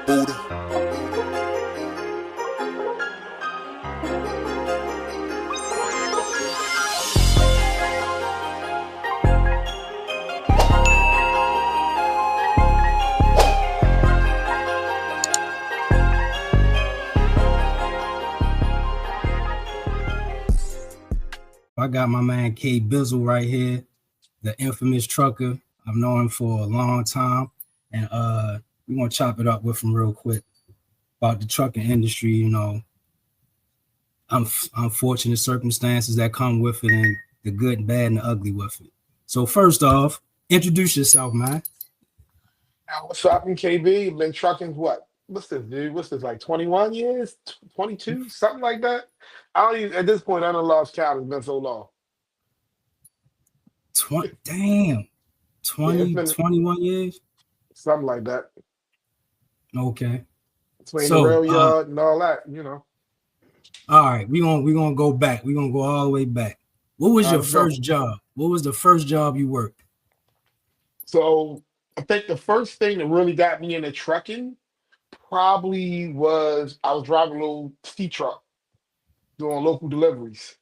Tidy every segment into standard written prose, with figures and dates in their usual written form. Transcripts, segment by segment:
Buddha. I got my man K Bizzle right here, the infamous trucker. I've known him for a long time, and we're gonna chop it up with him real quick about the trucking industry. You know, unfortunate circumstances that come with it, and the good, bad, and the ugly with it. So first off, introduce yourself, man. What's up, KB? Been trucking what? What's this, dude? What's this, like 21 years? 22? Something like that? I don't even, at this point, I done lost count. It's been so long. 20, Yeah, it's 20, been 21 years. something like that. Okay. Between the So rail yard and all that, you know. all right, we're gonna go back. We're gonna go all the way back. What was your Let's go. first job? What was the first job you worked? So I think the first thing that really got me into trucking probably was I was driving a little ski truck doing local deliveries.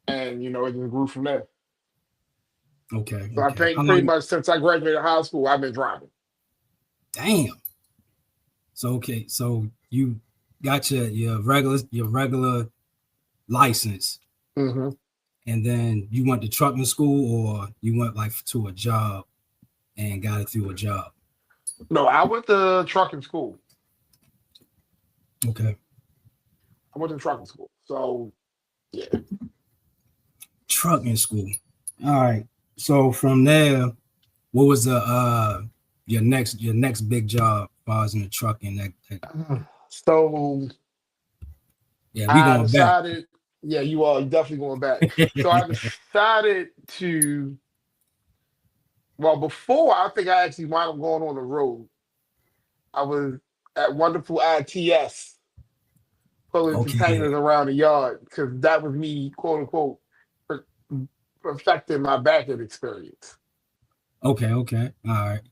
And, it just grew from there. Okay, So I okay. think How pretty long? much since I graduated high school, I've been driving. Damn. So okay, so you got your regular license, hmm and then you went to trucking school, or you went like to a job and got it through a job. No, I went to trucking school. Okay, I went to trucking school. So yeah. trucking school. All right. So from there, what was the your next big job as far as in the trucking? So Yeah, we I going back. decided, yeah, you are definitely going back. So I decided to, well, before I think I actually wound up going on the road, I was at Wonderful ITS pulling Okay, yeah. containers around the yard because that was me, quote unquote, per- perfecting my back end experience. Okay, okay. All right. And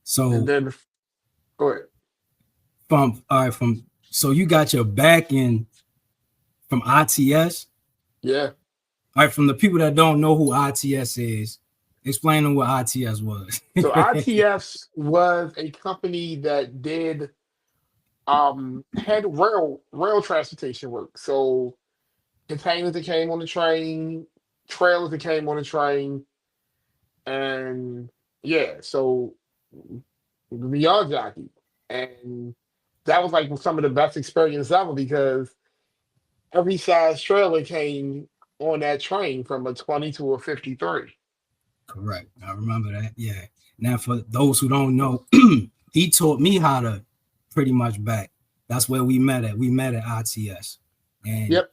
So then, go ahead. from so you got your back in from ITS. Yeah. All right, from the people that don't know who ITS is, explain them what ITS was. So ITS was a company that did had rail transportation work. So containers that came on the train, trailers that came on the train, and yeah, so the yard jockey. And that was like some of the best experience ever because every size trailer came on that train from a 20 to a 53. Correct. I remember that. Yeah. Now, for those who don't know, he taught me how to pretty much back. That's where we met at. We met at ITS, and Yep.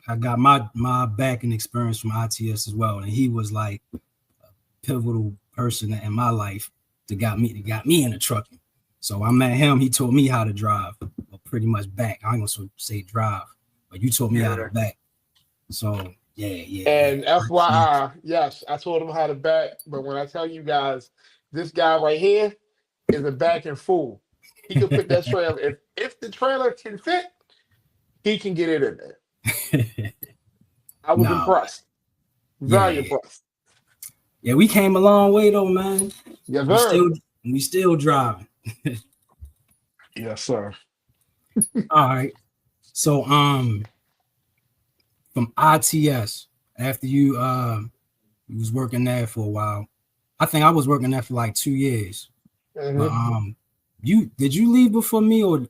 I got my backing experience from ITS as well. And he was like a pivotal person in my life that got me into trucking. So I met him. He taught me how to drive, or pretty much back. I ain't gonna say drive, but you taught me how to Yeah. back. So yeah. And FYI, yes, I told him how to back, but when I tell you guys, this guy right here is a backing fool. He can put that trailer. If the trailer can fit, he can get it in there. I was No, impressed. Very yeah. impressed. Yeah, we came a long way though, man. Yes, We sir. still driving. Yes, sir. All right. So from ITS, after you was working there for a while. I think I was working there for like 2 years. But Mhm. you did you leave before me or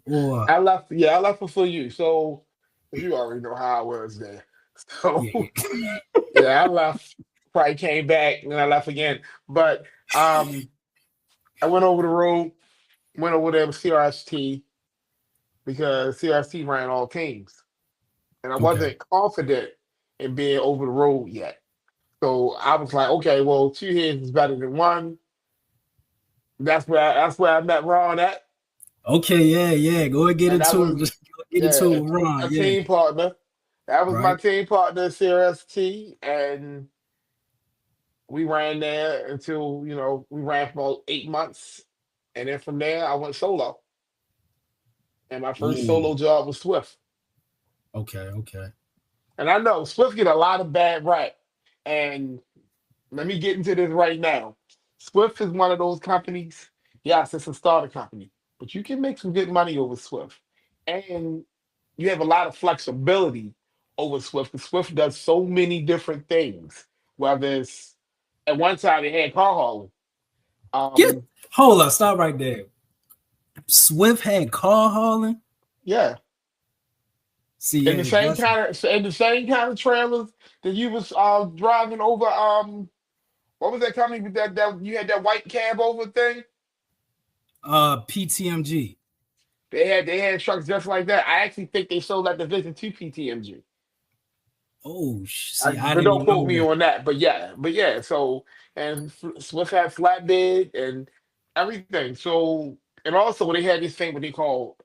I left. Yeah, I left before you. So you already know how I was there. So yeah. yeah, I left. Probably came back and I left again. But I went over the road. Went over there with CRST because CRST ran all teams, and I Okay. wasn't confident in being over the road yet. So I was like, okay, well, 2 years is better than one. That's where I met Ron at, Okay, yeah. Go and get and that into it. was Just get into yeah it, Ron. a Yeah, team partner. That was my right. team partner, CRST, and We ran there until we ran for about 8 months, and then from there I went solo. And my first Ooh, solo job was Swift. okay, okay. And I know Swift get a lot of bad rap. And let me get into this right now. Swift is one of those companies. Yes, it's a startup company, but you can make some good money over Swift, and you have a lot of flexibility over Swift because Swift does so many different things. Whether it's at one time they had car hauling. Get Um, hold up, stop right there. Swift had car hauling. yeah, See, in the yeah, same that's kind of in the same kind of trailers that you was driving over. What was that company with that you had that white cab over thing? PTMG. They had trucks just like that. I actually think they sold that division to PTMG. Oh, see, I But didn't don't even quote know me that. on that. But yeah. So and Swift had flatbed and everything. So and also they had this thing what they call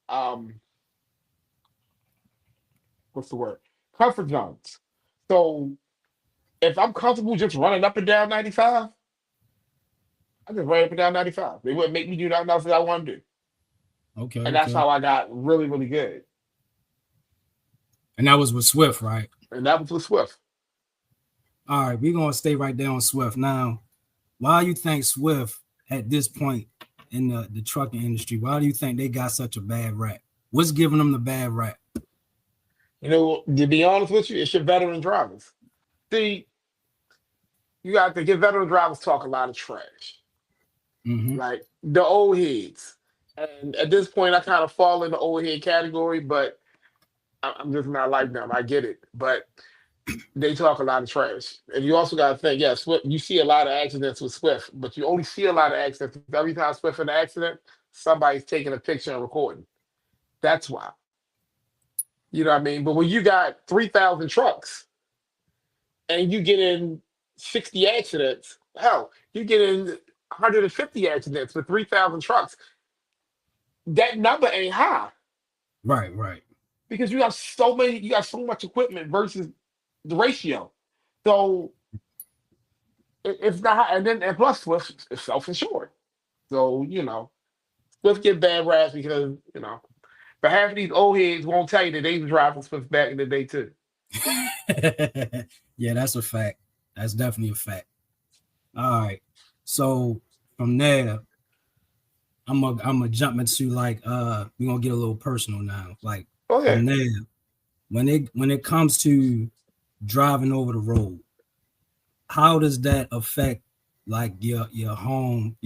what's the word, comfort zones. So if I'm comfortable just running up and down 95, I just run up and down 95. They wouldn't make me do nothing else that I want to do. Okay, And that's okay. how I got really, really good. And that was with Swift, right? And that was with Swift. All right, we're gonna stay right there on Swift. Now, why you think Swift at this point in the trucking industry, why do you think they got such a bad rap? What's giving them the bad rap? To be honest with you, it's your veteran drivers. See, you got to get veteran drivers talk a lot of trash, Mm-hmm. like the old heads. And at this point, I kind of fall in the old head category, but I'm just not like them. I get it, but they talk a lot of trash. And you also got to think, yeah, Swift. You see a lot of accidents with Swift, but you only see a lot of accidents every time Swift in an accident. Somebody's taking a picture and recording. That's why. You know what I mean? But when you got 3,000 trucks and you get in 60 accidents, hell, you get in 150 accidents with 3,000 trucks, that number ain't high Right, right. because you got so much equipment versus the ratio. So it's not high. And then, and plus, Swift is self insured. So, Swift get bad raps because, but half of these old heads won't tell you that they was driving Swift back in the day, too. Yeah, that's a fact. That's definitely a fact. All right. So from there, I'm gonna jump into like we're gonna get a little personal now. Like Oh, yeah. from there, when it comes to driving over the road, how does that affect like your home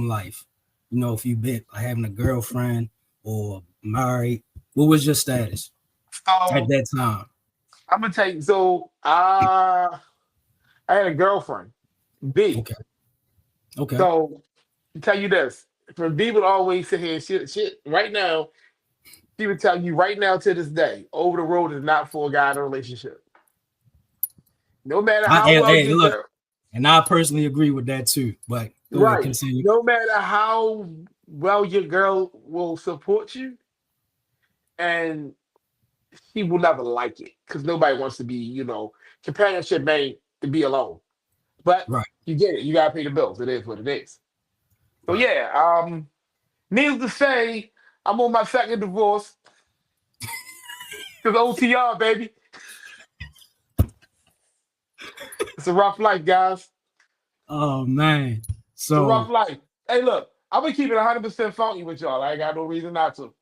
life? If you've been like, having a girlfriend or married, what was your status at So that time? I'm gonna tell you. So I had a girlfriend, B. Okay, okay. So to tell you this, when B would always sit here, and she right now, she would tell you right now to this day, over the road is not for a guy in a relationship. No matter how Hey, well hey, your look, girl, and I personally agree with that too. But go ahead, right? continue. No matter how well your girl will support you, and she will never like it because nobody wants to be, companionship ain't to be alone. But Right, you get it. You gotta pay the bills. It is what it is. So right. yeah, needless to say, I'm on my second divorce because OTR, baby. It's a rough life, guys. Oh man. It's a rough So life. Hey, look, I'm gonna keep it 100% funky with y'all. I ain't got no reason not to.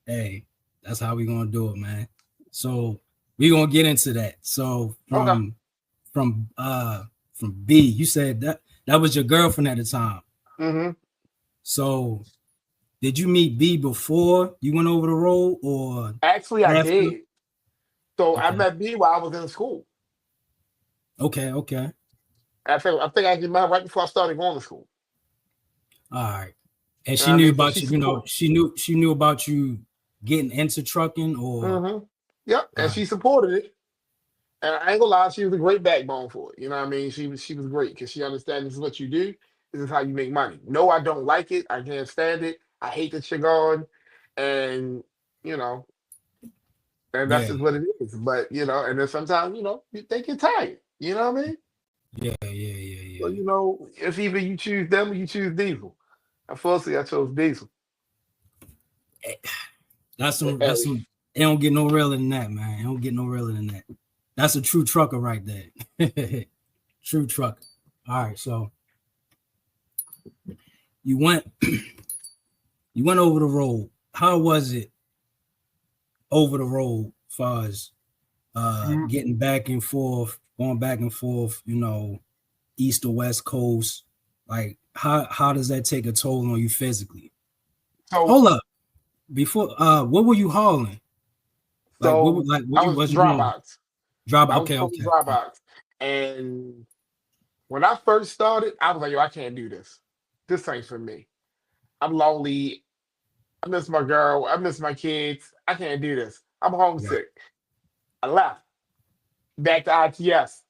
hey, that's how we gonna do it, man. So we gonna get into that. So Okay. from B, you said that was your girlfriend at the time. hmm So did you meet B before you went over the road or Actually, I after? did. So I Okay, met B while I was in school. okay, okay. I think I actually met her right before I started going to school. All right. And You know she what I knew mean? So about she you, support. she knew about you getting into trucking or hmm Yep, all and right, she supported it. And I ain't gonna lie, she was a great backbone for it. You know what I mean? She was great because she understands this is what you do. This is how you make money. No, I don't like it. I can't stand it. I hate the chick on, and you know, and that's yeah, just what it is. But and then sometimes they get tired. You know what I mean? yeah, yeah, yeah, So, you know, it's either you choose them or you choose Diesel. Unfortunately, I chose Diesel. That's some. It don't get no realer than that, man. It don't get no realer than that. That's a true trucker right there. True trucker. All right, so you went over the road. How was it over the road, as far as getting back and forth, going back and forth, you know, east or west coast? Like, how does that take a toll on you physically? So, Hold up. Before what were you hauling? Like so what I you was was you doing? Dropbox. Drop I was okay, totally okay. Dropbox. And when I first started, I was like, yo, I can't do this. This ain't for me. I'm lonely. I miss my girl. I miss my kids. I can't do this. I'm Right. homesick. I left. Back to ITS.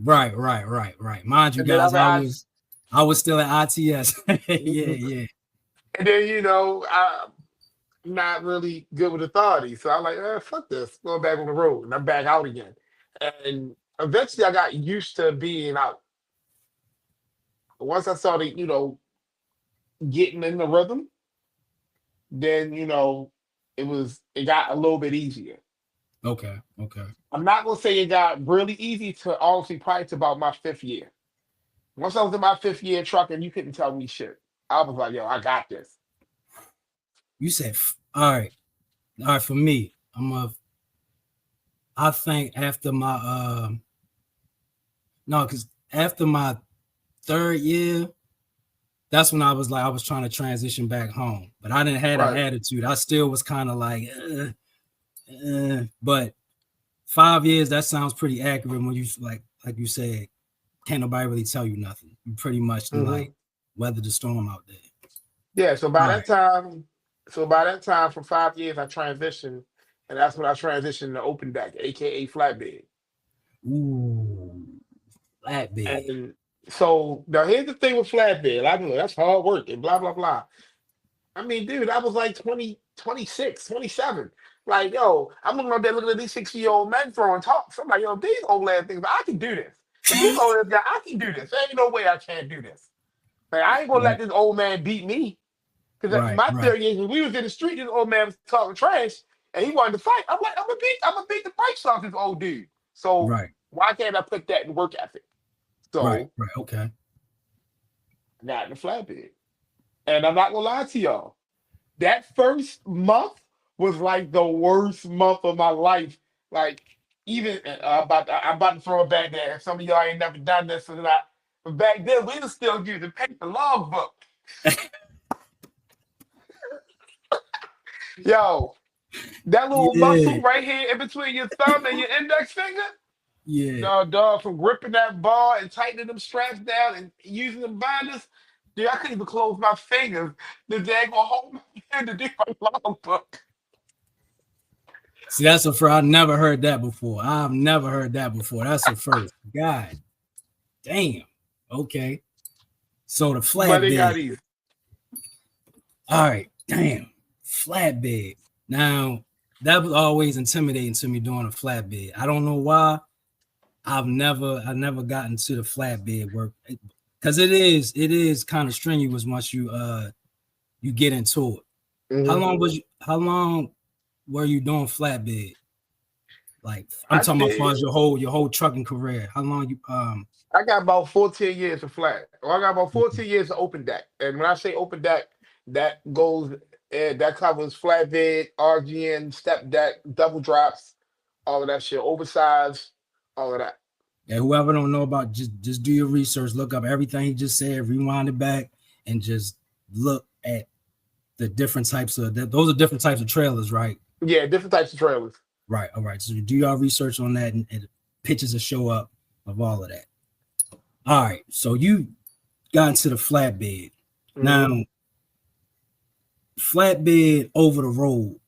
Right. Mind you, And then guys, I'm at I was still at ITS. and Yeah. then, you know, I'm not really good with authority. So I'm like, fuck this. Going back on the road. And I'm back out again. And eventually I got used to being out. Once I started, you know, getting in the rhythm, then, you know, it got a little bit easier. Okay. I'm not gonna say it got really easy to honestly probably to about my fifth year. Once I was in my fifth year trucking, you couldn't tell me shit. I was like, yo, I got this. You said all right. For me, I think after my no, because after my third year, that's when I was trying to transition back home, but I didn't have that Right. attitude. I still was kind of like, but 5 years, that sounds pretty accurate when you like you said, can't nobody really tell you nothing. You pretty much hmm like weather the storm out there. Yeah. All right. So by that time, for 5 years, I transitioned, and that's when I transitioned to open deck, aka flatbed. Ooh, flatbed. And so now here's the thing with flatbed. Like, that's hard work and blah blah blah. I mean, dude, I was like 20, 26, 27. Like, yo, I'm looking out there looking at these 60-year-old men throwing talks. I'm like, yo, these old ass things, I can do this. These old ass guys, I can do this. There ain't no way I can't do this. Like, I ain't gonna let Right, this old man beat me. Because right, my right, 30 years, when we was in the street, this old man was talking trash and he wanted to fight. I'm like, I'm gonna beat the brakes off this old dude. So right, why can't I put that in work ethic? So right. Okay. not in the flatbed. And I'm not gonna lie to y'all. That first month was like the worst month of my life. Like even I'm about to throw it back there. If some of y'all ain't never done this or not, but back then we was still using paper logbook. Yo, that little Yeah, muscle right here in between your thumb and your index finger, yeah. no dog, from gripping that bar and tightening them straps down and using the binders. Dude, I couldn't even close my fingers. The dag gonna hold my hand to do my logbook. See, that's a first. I never heard that before. I've never heard that before. That's the first. God damn. Okay. So the But it flatbed. got easy. All right. Damn. Flatbed. Now that was always intimidating to me doing a flatbed. I don't know why. I never gotten to the flatbed work because it is kind of strenuous once you get into it. Mhm. How long were you doing flatbed? Like I'm I talking about as far did. as your whole trucking career. How long you I got about 14 years of flat. Well, I got about 14 years of open deck. And when I say open deck, that goes that covers flatbed, RGN, step deck, double drops, all of that shit, oversized, all of that. yeah, whoever don't know about just do your research, look up everything he just said, rewind it back, and just look at the different types of that. Those are different types of trailers, right? Yeah, different types of trailers. Right. All right. So you do your research on that, and pictures will show up of all of that. All right. So you got into the flatbed. Now, hmm flatbed over the road.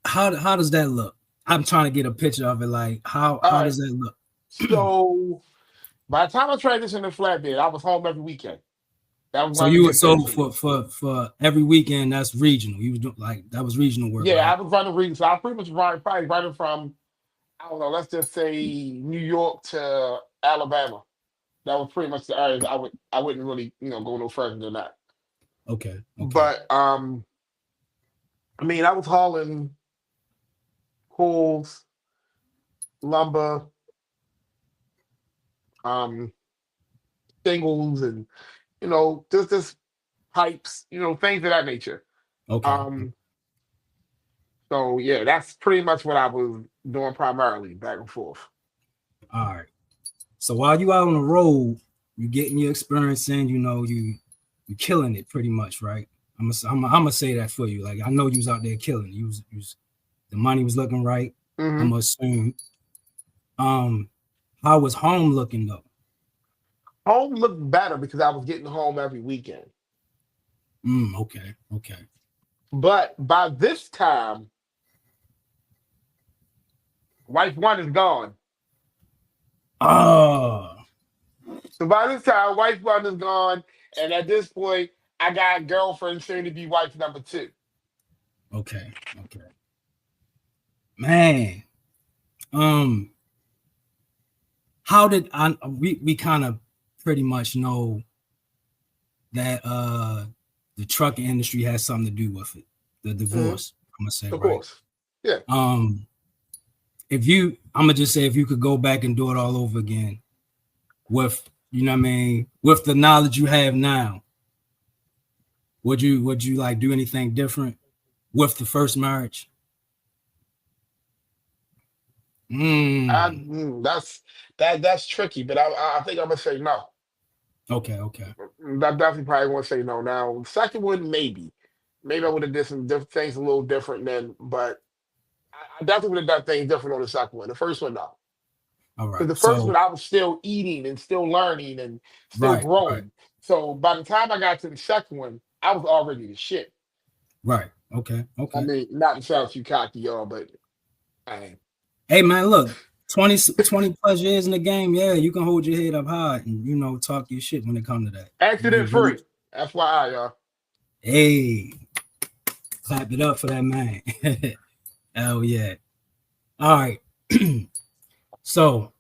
How does that look? I'm trying to get a picture of it. Like All how right. does that look? So by the time I transitioned to flatbed, I was home every weekend. That was So one of the you were good so things for me. for every weekend. That's regional. You was doing like that was regional work, Yeah, right? I was running reading. So I pretty much probably running from, I don't know, let's just say New York to Alabama. That was pretty much the areas I wouldn't really go no further than that. Okay, okay. But I mean I was hauling pools, lumber, um, shingles, and just pipes, things of that nature. Okay. Um, so yeah, that's pretty much what I was doing primarily, back and forth. All right. So while you out on the road, you getting your experience in, you killing it pretty much, right? I'm gonna say that for you. Like I know you was out there killing. The money was looking right. I'm Hmm. gonna assume. Um, how was home looking though? Home looked better because I was getting home every weekend. Okay, okay. But by this time, wife one is gone. Oh, So by this time, wife one is gone, and at this point, I got girlfriend soon to be wife number two. okay, okay. Man, um, how did I? We kind of pretty much know that the trucking industry has something to do with it. The Hmm. divorce, I'm gonna say, Of right? course, yeah. I'm gonna just say if you could go back and do it all over again with, what I mean, with the knowledge you have now, would you like do anything different with the first marriage? Mm, That's tricky, but I think I'm gonna say no. okay, okay, I definitely probably want to say no. Now, second one, maybe I would have did some things a little different then, but I definitely would have done things different on the second one. The first one, no. all right. Because the first So one, I was still eating and still learning and still right, right, growing. So by the time I got to the second one, I was already the shit. right. Okay, I okay. mean, not to sound too cocky, y'all, but I ain't. Hey man, look, 20 plus years in the game, yeah, you can hold your head up high and talk your shit when it comes to that. You Accident really, free. FYI, y'all. hey, clap it up for that man. Hell yeah. All right. So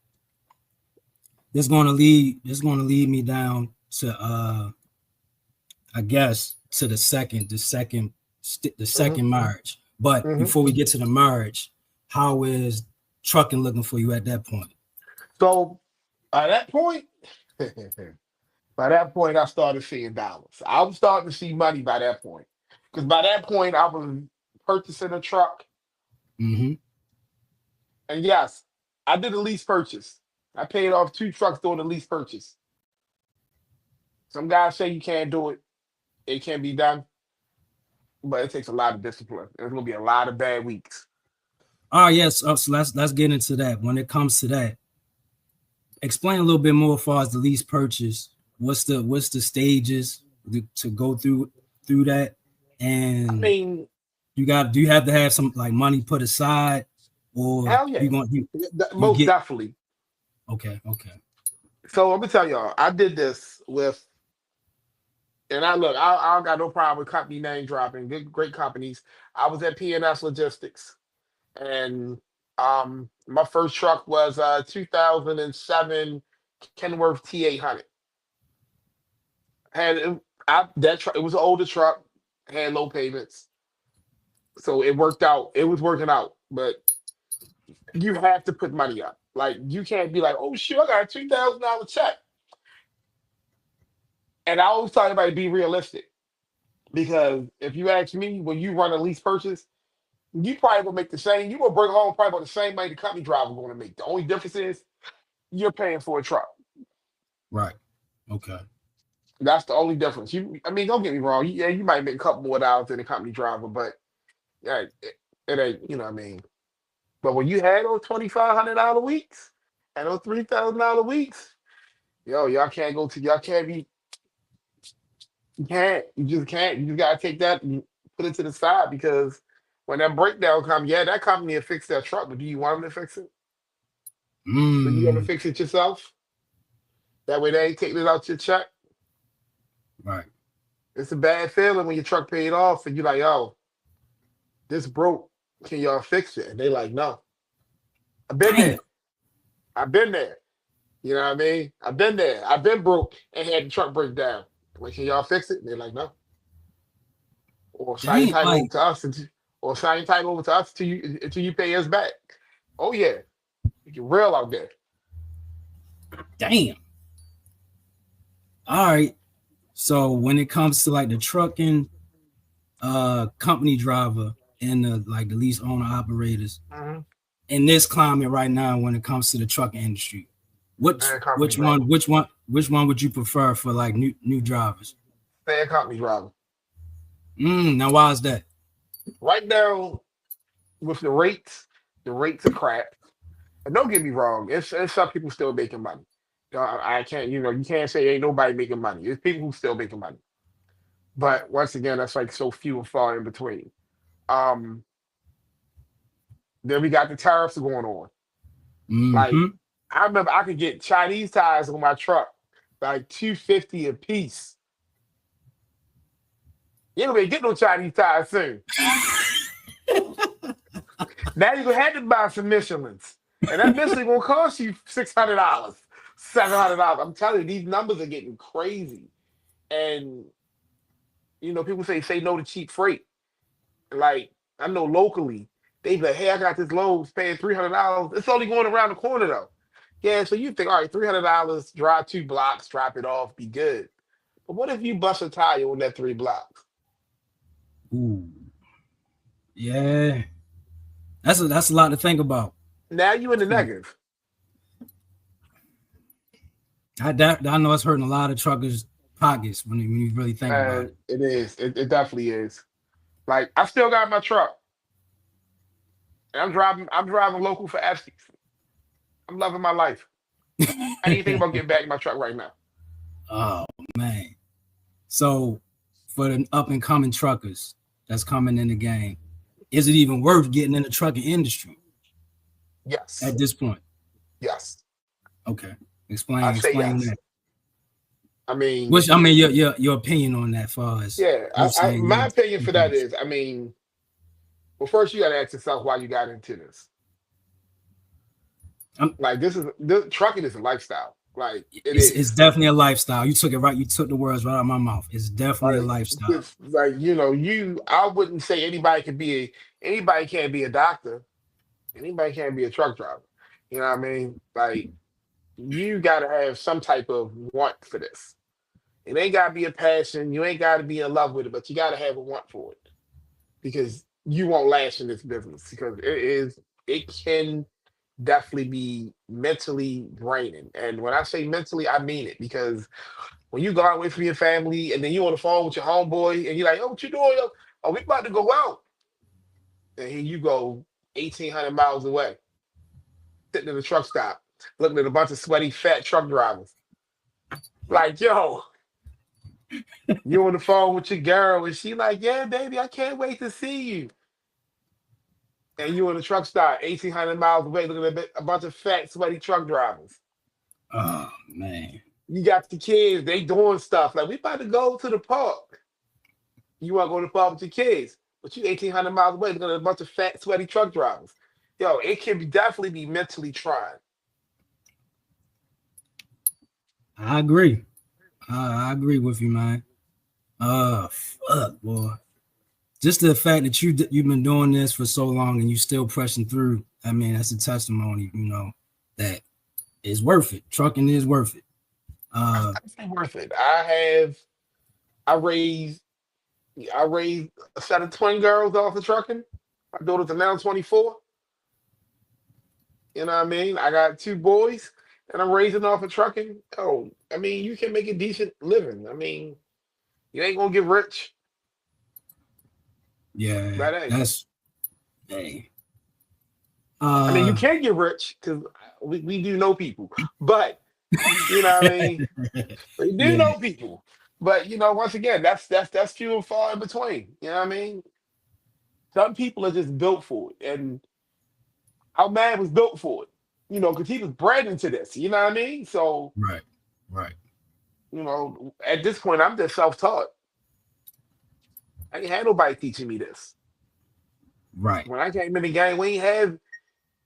this gonna lead me down to I guess to the Hmm. second marriage. But Hmm. before we get to the marriage, how is trucking looking for you at that point? So by that point, by that point, I started seeing dollars. I was starting to see money by that point. Because by that point, I was purchasing a truck. Mm-hmm. And yes, I did a lease purchase. I paid off two trucks doing the lease purchase. Some guys say you can't do it. It can be done, but it takes a lot of discipline. There's going to be a lot of bad weeks. Oh yes, so let's get into that. When it comes to that, explain a little bit more as far as the lease purchase. What's the stages to go through that, I and mean, do you have to have some like money put aside, or hell yeah. you Most get definitely. okay, okay, So let me tell y'all, I did this with, and I don't got no problem with company name dropping, good, great companies. I was at P&S Logistics, and my first truck was 2007 Kenworth T800. Had it, that truck, it was an older truck, had low payments, so it worked out. It was working out, but you have to put money up. Like you can't be like, oh shit, I got a $2,000 check. And I always talk about be realistic because if you ask me, when you run a lease purchase, you probably will make the same. You will bring home probably about the same money the company driver going to make. The only difference is you're paying for a truck. right, okay. That's the only difference. I mean, don't get me wrong. Yeah, you might make a couple more dollars than the company driver, but yeah, it ain't. You know what I mean? But when you had those $2,500 weeks and those $3,000 weeks, yo, y'all can't be, you can't, you just can't. You just gotta take that and put it to the side because when that breakdown comes, yeah, that company will fix that truck, but do you want them to fix it? So you gonna Mm, fix it yourself? That way they ain't taking it out your check. right. It's a bad feeling when your truck paid off and you're like, oh, this broke. Can y'all fix it? And they like, no. I've been Damn. there. I've been there. You know what I mean? I've been there. I've been broke and had the truck break down. Like, can y'all fix it? And they're like, no. Or sign your Dang, title over like to us, or sign your title over to us until you pay us back. Oh yeah, you get real out there. damn. All right. So when it comes to like the trucking company driver and the lease owner operators Mm-hmm. in this climate right now, when it comes to the trucking industry, Stay a company driver. which one would you prefer for like new drivers? Stay a company driver. Now why is that? Right now, with the rates are crap. And don't get me wrong, it's some people still making money. I can't, you can't say ain't nobody making money. There's people who still making money. But once again, that's like so few and far in between. Um, then we got the tariffs going on. Like, Mm-hmm. I remember I could get Chinese tires on my truck, like 250 a piece. You ain't gonna get no Chinese tires soon. Now you're gonna have to buy some Michelin's. And that Michelin gonna cost you $600, $700. I'm telling you, these numbers are getting crazy. And people say no to cheap freight. Like, I know locally, they be like, hey, I got this load, it's paying $300. It's only going around the corner though. Yeah, so you think, all right, $300, drive 2 blocks, drop it off, be good. But what if you bust a tire on that 3 blocks? Ooh, yeah. That's a lot to think about. Now you in the negative. I know it's hurting a lot of truckers' pockets when you really think about it. It is. It definitely is. Like, I still got my truck. And I'm driving local for Epstein. I'm loving my life. I ain't thinking about getting back in my truck right now. Oh man. So for the up and coming truckers that's coming in the game, is it even worth getting in the trucking industry Yes. at this point? Yes. Okay. I say Explain yes. that. I mean, Which I mean your opinion on that far as yeah, you saying my yes. opinion for that is, I mean, well, first you gotta ask yourself why you got into this. I'm, Like, this trucking is a lifestyle. Like, it it's is. definitely a lifestyle. You took it right. You took the words right out of my mouth. It's definitely a Like, lifestyle. it's like, I wouldn't say anybody can't be a doctor. Anybody can't be a truck driver. You know what I mean? Like, you gotta have some type of want for this. It ain't gotta be a passion. You ain't gotta be in love with it, but you gotta have a want for it because you won't last in this business because it can definitely be mentally draining. And when I say mentally, I mean it because when you go out away from your family and then you on the phone with your homeboy and you're like, oh, what you doing? Oh, we about to go out. And here you go 1,800 miles away, sitting in the truck stop, looking at a bunch of sweaty, fat truck drivers. Like, yo, you on the phone with your girl and she like, yeah, baby, I can't wait to see you. And you in the truck stop 1,800 miles away looking at a bunch of fat, sweaty truck drivers. Oh man. You got the kids, they doing stuff. Like, we about to go to the park. You want to go to the park with your kids, but you 1,800 miles away looking at a bunch of fat, sweaty truck drivers. Yo, it can definitely be mentally trying. I agree. I agree with you, man. Fuck, boy. Just the fact that you've been doing this for so long and you still pressing through. I mean, that's a testimony, that is worth it. Trucking is worth it. It's worth it. I raised I raised a set of twin girls off of trucking. My daughter's now 24. You know what I mean? I got 2 boys and I'm raising off of trucking. Oh, I mean, you can make a decent living. I mean, you ain't gonna get rich. Yeah, But hey, that's hey. I mean, you Uh, can get rich because we do know people. But you know what I mean? We do yeah, know people. But once again, that's few and far in between. You know what I mean? Some people are just built for it. And our man was built for it. Because he was bred into this. You know what I mean? So, right, right, at this point, I'm just self-taught. I ain't had nobody teaching me this. right. When I came in the game, we ain't have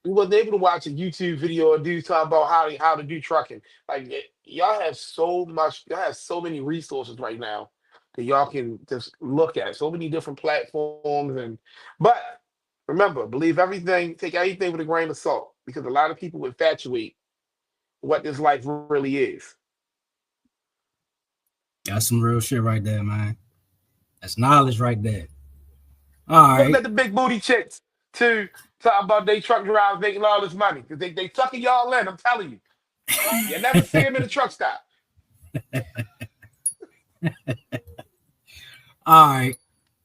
we wasn't able to watch a YouTube video of dudes talking about how to do trucking. Like y'all have so many resources right now that y'all can just look at. So many different platforms but remember, believe everything, take everything with a grain of salt because a lot of people infatuate what this life really is. That's some real shit right there, man. That's knowledge right there. All Looking right. at the big booty chicks to talk about they truck drivers making all this money because they tucking y'all in. I'm telling you, you never see them in the truck stop. All right.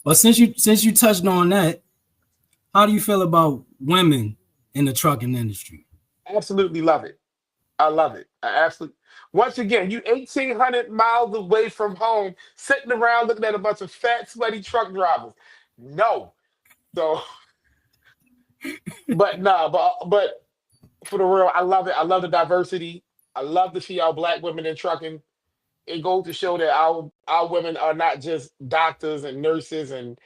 Well, since you touched on that, how do you feel about women in the trucking industry? Absolutely love it. I love it. I absolutely. Once again, you 1,800 miles away from home, sitting around looking at a bunch of fat, sweaty truck drivers. No. So, but nah, but for the real, I love it. I love the diversity. I love to see our black women in trucking. It goes to show that our women are not just doctors and nurses and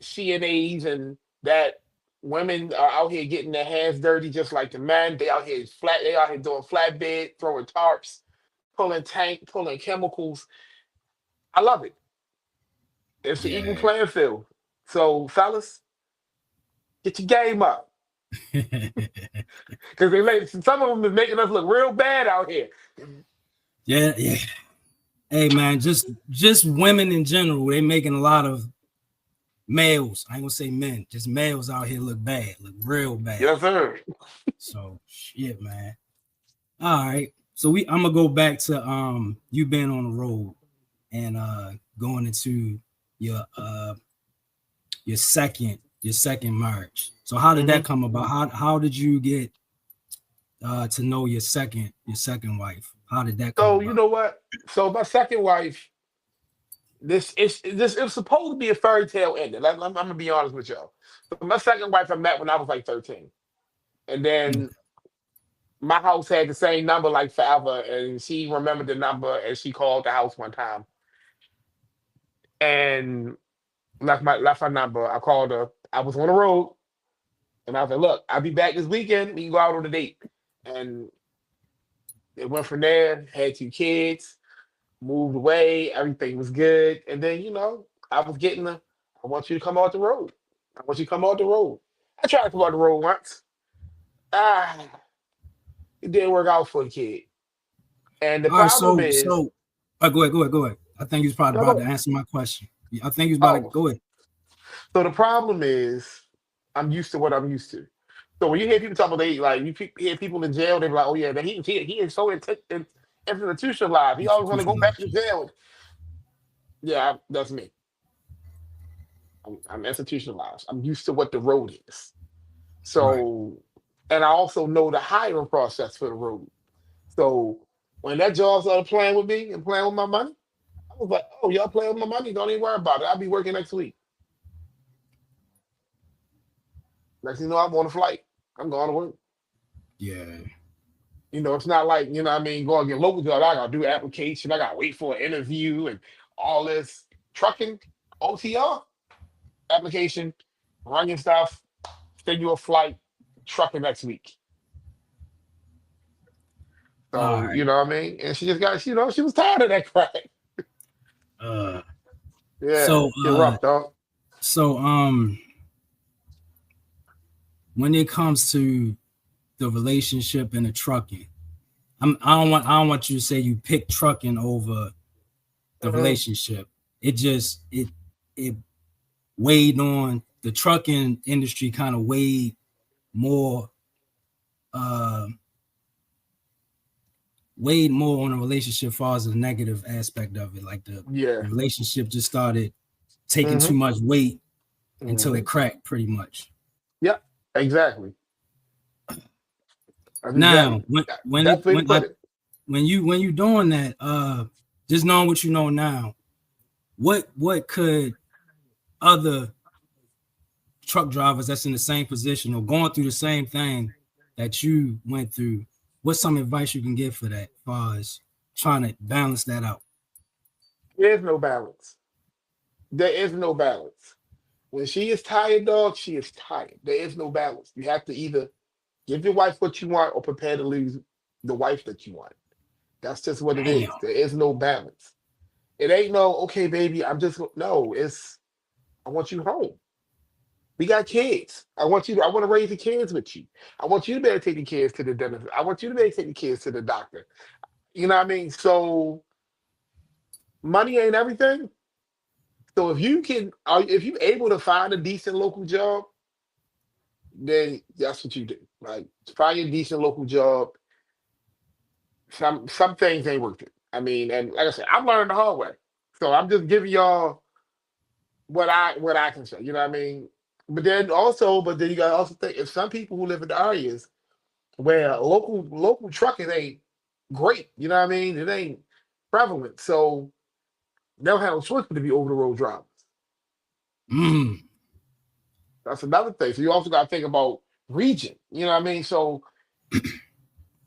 CNAs and that women are out here getting their hands dirty just like the men. They out here doing flatbed, throwing tarps, pulling chemicals. I love it. It's an equal Yeah. playing field. So fellas, get your game up. Because some of them is making us look real bad out here. Yeah, yeah. Hey man, just women in general, they making a lot of males. I ain't gonna say men, just males out here look bad, look real bad. Yes, sir. So shit, man. All right. So I'm gonna go back to you being on the road and going into your your second marriage. So how did Hmm. that come about? How did you get to know your second wife? How did that come So you about? know what? So my second wife, this it was supposed to be a fairy tale ending. I'm gonna be honest with y'all. So my second wife I met when I was like 13. And then my house had the same number like forever, and she remembered the number and she called the house one time and left her number. I called her. I was on the road and I was like, look, I'll be back this weekend. We can go out on a date. And it went from there, had 2 kids, moved away, everything was good. And then, I was getting I want you to come out the road. I want you to come out the road. I tried to come out the road once. Ah, it didn't work out for the kid. And the All right, problem so is, so go ahead. I think you was probably no, about to no. answer my question. I think you was about to Oh, go ahead. so the problem is, I'm used to what I'm used to. So when you hear people talk about hear people in jail, they be like, "Oh yeah, man, he is so institutionalized. He always want to go back Institutionalized to shit. jail." Yeah, that's me. I'm institutionalized. I'm used to what the road is. Right. So, and I also know the hiring process for the road. So when that job started playing with me and playing with my money, I was like, "Oh, y'all playing with my money? Don't even worry about it. I'll be working next week." Next thing you know, I'm on a flight. I'm going to work. Yeah. It's not like, what I mean, going to get local job. I gotta do application, I gotta wait for an interview and all this trucking, OTR, application, run your stuff, send you a flight, trucking next week. All So, you right. know what I mean? And she just got, she was tired of that crap. Uh Yeah, so get rough, dog. so when it comes to the relationship and the trucking, I don't want you to say you pick trucking over the Mhm. relationship. It weighed on the trucking industry, kind of weighed more uh weighed more on a relationship as far as the negative aspect of it. Like the Yeah. relationship just started taking too Hmm. much weight until it Hmm. cracked pretty much. Yep, exactly. That's Now exactly. when when it Best way to when I put it. when you doing that, just knowing what you know now, what could other truck drivers that's in the same position or going through the same thing that you went through, what's some advice you can give for that, as far as trying to balance that out? There's no balance. There is no balance. When she is tired, dog, she is tired. There is no balance. You have to either Give your wife what you want, or prepare to lose the wife that you want. That's just what it Damn. is. There is no balance. It ain't no okay, baby. No. It's I want you home. We got kids. I want to raise the kids with you. I want you to be able to take the kids to the dentist. I want you to be able to take the kids to the doctor. You know what I mean? So money ain't everything. So if you're able to find a decent local job, then that's what you do. Like find a decent local job. Some things ain't worth it. I mean, and like I said, I'm learning the hard way. So I'm just giving y'all what I can say. You know what I mean? But then you gotta also think if some people who live in the areas where local trucking ain't great, you know what I mean? It ain't prevalent. So they'll have no choice but to be over the road drivers. Mm. That's another thing. So you also gotta think about region. You know what I mean? So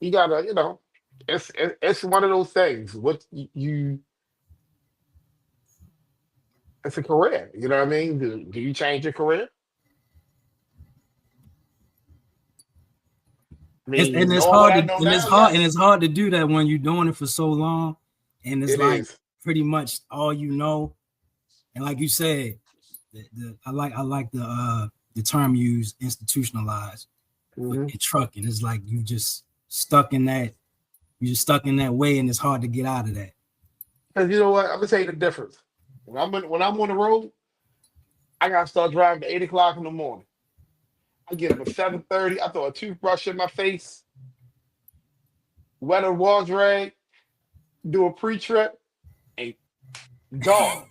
you gotta, it's one of those things. It's a career. You know what I mean? Do you change your career? I mean, It's knowing what hard I to know and it's now, hard and yes, it's hard to do that when you're doing it for so long, and it's it like is. pretty much all you know. And like you said, I like the term used, institutionalized Hmm. in trucking. It's like you just stuck in that way, and it's hard to get out of that. Because you know what? I'm gonna tell you the difference. When I'm on the road, I gotta start driving at 8 o'clock in the morning. I get up at 7:30. I throw a toothbrush in my face, wet a wash rag, do a pre-trip, and gone.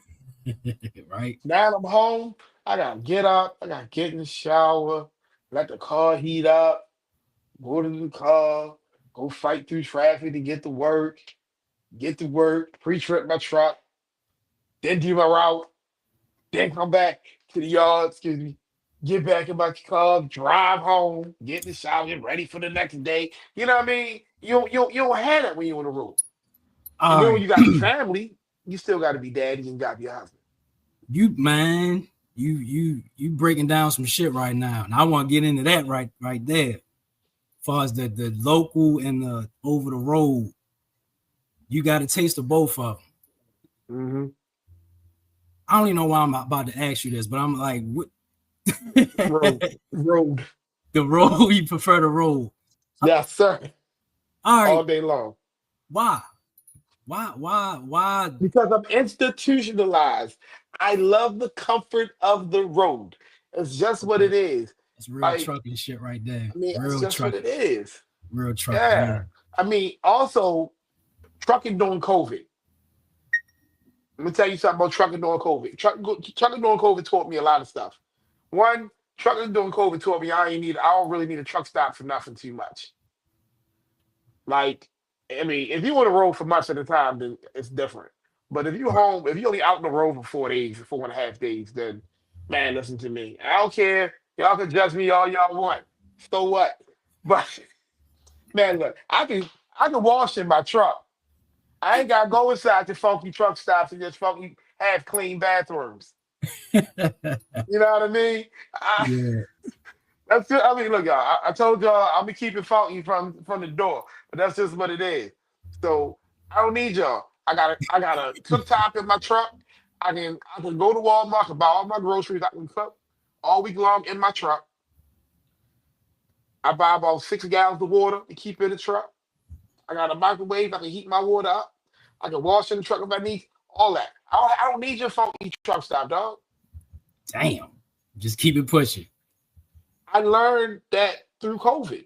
Right? Now I'm home. I gotta get up. I gotta get in the shower, let the car heat up, go to the car, go fight through traffic to get to work, pre-trip my truck, then do my route, then come back to the yard, excuse me, get back in my car, drive home, get in the shower, get ready for the next day. You know what I mean? You don't have that when you're on the road. And All then when right. you got the family, you still got to be daddy and got to be a husband. You man, you breaking down some shit right now. And I want to get into that right there. As far as the local and the over the road, you got a taste of both of them. Hmm. I don't even know why I'm about to ask you this, but I'm like, what? Road, road, The road, you prefer the road. yes, sir, All all right, day long. why? Why? Because I'm institutionalized. I love the comfort of the road. It's just what Okay, it is. that's real Like, trucking shit right there. I mean, that's Real just what it trucking, is. real trucking. Yeah. Yeah. I mean, also trucking during COVID. Let me tell you something about trucking during COVID. Trucking during COVID taught me a lot of stuff. One, trucking during COVID taught me I don't really need a truck stop for nothing too much. Like, I mean, if you on the road for months at a time, then it's different. But if you Right. home, if you only out on the road for 4 days, 4.5 days, then man, listen to me. I don't care. Y'all can judge me all y'all want. So what? But man, look, I can wash in my truck. I ain't gotta go inside the funky truck stops and just funky have clean bathrooms. You know what I mean? Yeah. That's it. I mean, look, y'all. I told y'all I'm gonna keep it funky from the door, but that's just what it is. So I don't need y'all. I got a cooktop in my truck. I can go to Walmart, and buy all my groceries. I can cook all week long in my truck. I buy about 6 gallons of water to keep in the truck. I got a microwave. I can heat my water up. I can wash in the truck if I need all that. I don't need your funky truck stop, dog. Damn. Just keep it pushing. I learned that through COVID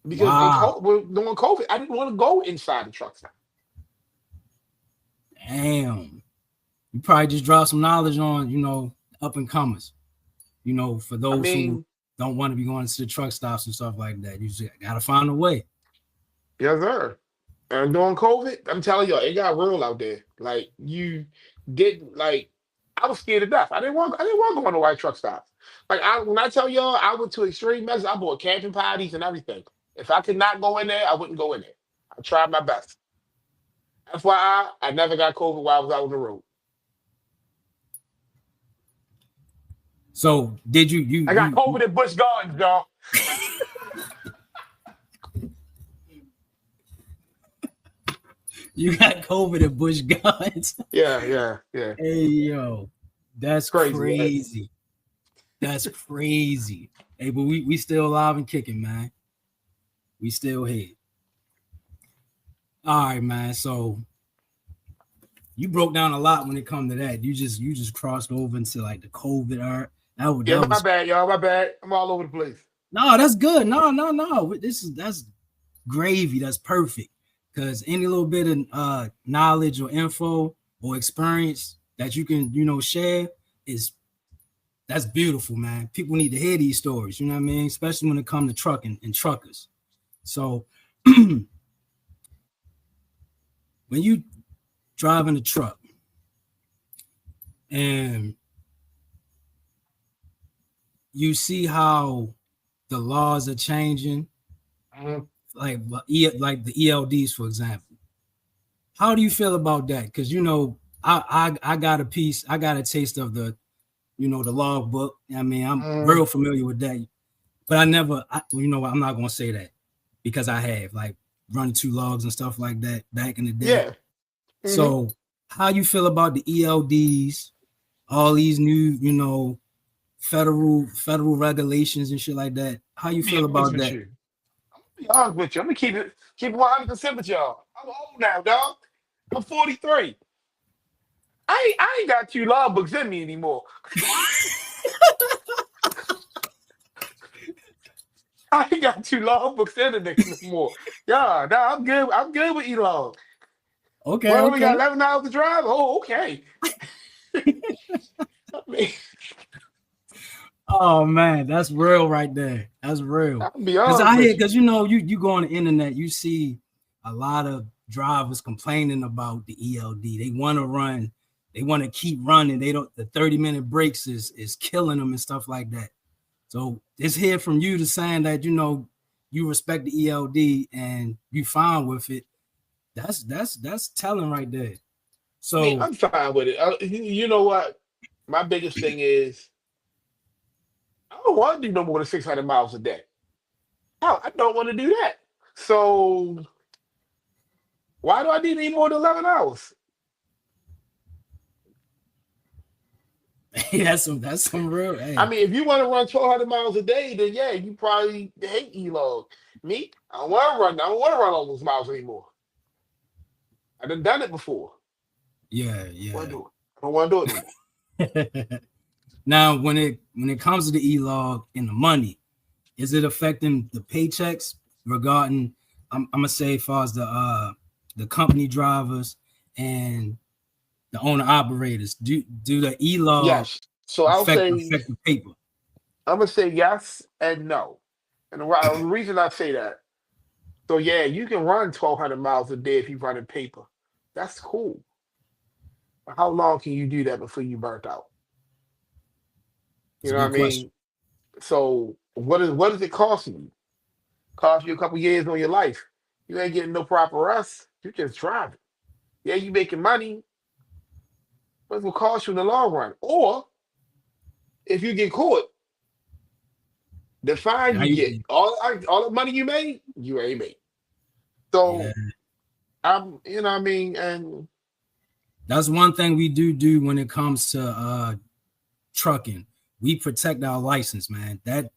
because Wow. during COVID, I didn't want to go inside the truck stop. Damn. You probably just dropped some knowledge on, up and comers. For I those who mean, don't want to be going to the truck stops and stuff like that. You just gotta find a way. yes, sir. And during COVID, I'm telling you, it got real out there. Like you didn't like. I was scared to death. I didn't want to go on the white truck stops. When I tell y'all, I went to extreme measures. I bought camping parties and everything. If I could not go in there, I wouldn't go in there. I tried my best. That's why I never got COVID while I was out on the road. So did you I got COVID at Busch Gardens, y'all. You got COVID at Bush Gardens. Yeah, yeah, yeah. Hey yo, that's Crazy, right? crazy. That's crazy. Hey, but we still alive and kicking, man. We still here. All right, man. So you broke down a lot when it come to that. You just crossed over into like the COVID era. Yeah, That my was bad, y'all. My bad. I'm all over the place. no, that's good. No. That's gravy. That's perfect. Because any little bit of knowledge or info or experience that you can share is that's beautiful, man. People need to hear these stories. You know what I mean? Especially when it comes to trucking and truckers. So when you driving a truck and you see how the laws are changing, Mhm. like the ELDs, for example. How do you feel about that? Because I got a piece, I got a taste of the log book. I mean, I'm Mhm. real familiar with that, but I never, I'm not gonna say that because I have like run two logs and stuff like that back in the day. Yeah. Hmm. So, how you feel about the ELDs, all these new, federal regulations and shit like that? How you Be feel honest about with that? you. Be honest with you. I'm gonna keep it 100% with y'all. I'm old now, dog. I'm 43. I ain't got two law books in me anymore. I ain't got two law books in the nigga no more. Yeah, no, I'm good. I'm good with Elon. Okay, Well, we got okay. 11 hours to drive. Oh, okay. I mean, Oh man, that's real right there. That's real. I'll be Cause honest I hear, with you. cause you go on the internet, you see a lot of drivers complaining about the ELD. They want to run, they want to keep running. They don't. The 30-minute breaks is killing them and stuff like that. So it's here from you to saying that you respect the ELD and you fine with it. That's telling right there. I mean, So I'm fine with it. You know what? My biggest thing is I don't want to do no more than 600 miles a day. Hell, I don't want to do that. So why do I need any more than 11 hours? that's some real. I Hey, mean, if you want to run 1,200 miles a day, then yeah, you probably hate E-Log. Me, I don't want to run. I don't want to run all those miles anymore. I done it before. yeah, I want yeah. to do it. I don't want to do it no more. Now, when it comes to the e-log and the money, is it affecting the paychecks regarding? I'm gonna say, as far as the company drivers and the owner operators, do the e-log Yes. So affect the paper? I'm gonna say yes and no. And the reason I say that, so yeah, you can run 1,200 miles a day if you run in paper. That's cool. But how long can you do that before you burnt out? It's You a know what I good question. mean? So what is it costing you? Cost you a couple years on your life. You ain't getting no proper rest. You just driving. Yeah, you making money, but it will cost you in the long run. Or if you get caught, the fine Now you get, all the money you made, you ain't made. yeah, So you know what I mean? And that's one thing we do when it comes to trucking. We protect our license, man. That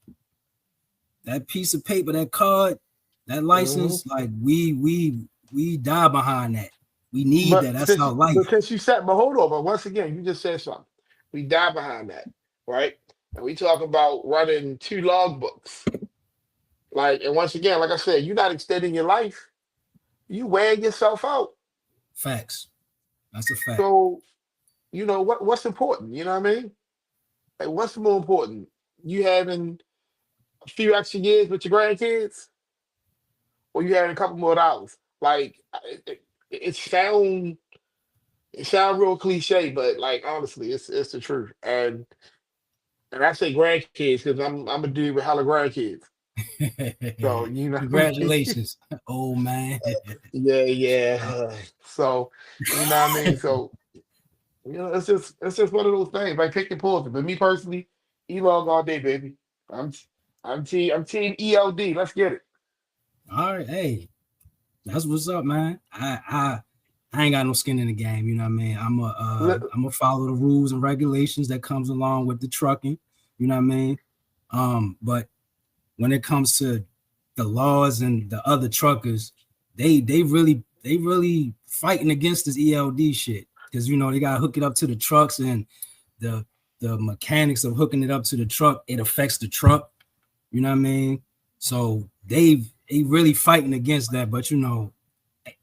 piece of paper, that card, that mhm. license, like we die behind that. We need that. But That's our life. since you said, but hold on, but once again, you just said something. We die behind that, right? And we talk about running two log books. Like, and once again, like I said, you're not extending your life. You wearing yourself out. Facts. That's a fact. So, what's important? You know what I mean? Like, what's more important? You having a few extra years with your grandkids, or you having a couple more dollars? Like, it sound it sound real cliche, but like honestly, it's the truth. And I say grandkids because I'm a dude with hella grandkids. So you know what I mean? Congratulations, old man. Yeah, yeah. So you know what I mean? So it's just one of those things. Like pick your poison. But me personally, E-Log all day, baby. I'm I'm team ELD. Let's get it. All right, hey, that's what's up, man. I I ain't got no skin in the game. You know what I mean? I'm gonna follow the rules and regulations that comes along with the trucking. You know what I mean? But when it comes to the laws and the other truckers, they really fighting against this ELD shit, because you know they gotta hook it up to the trucks, and the mechanics of hooking it up to the truck, it affects the truck. You know what I mean? So they really fighting against that, but you know,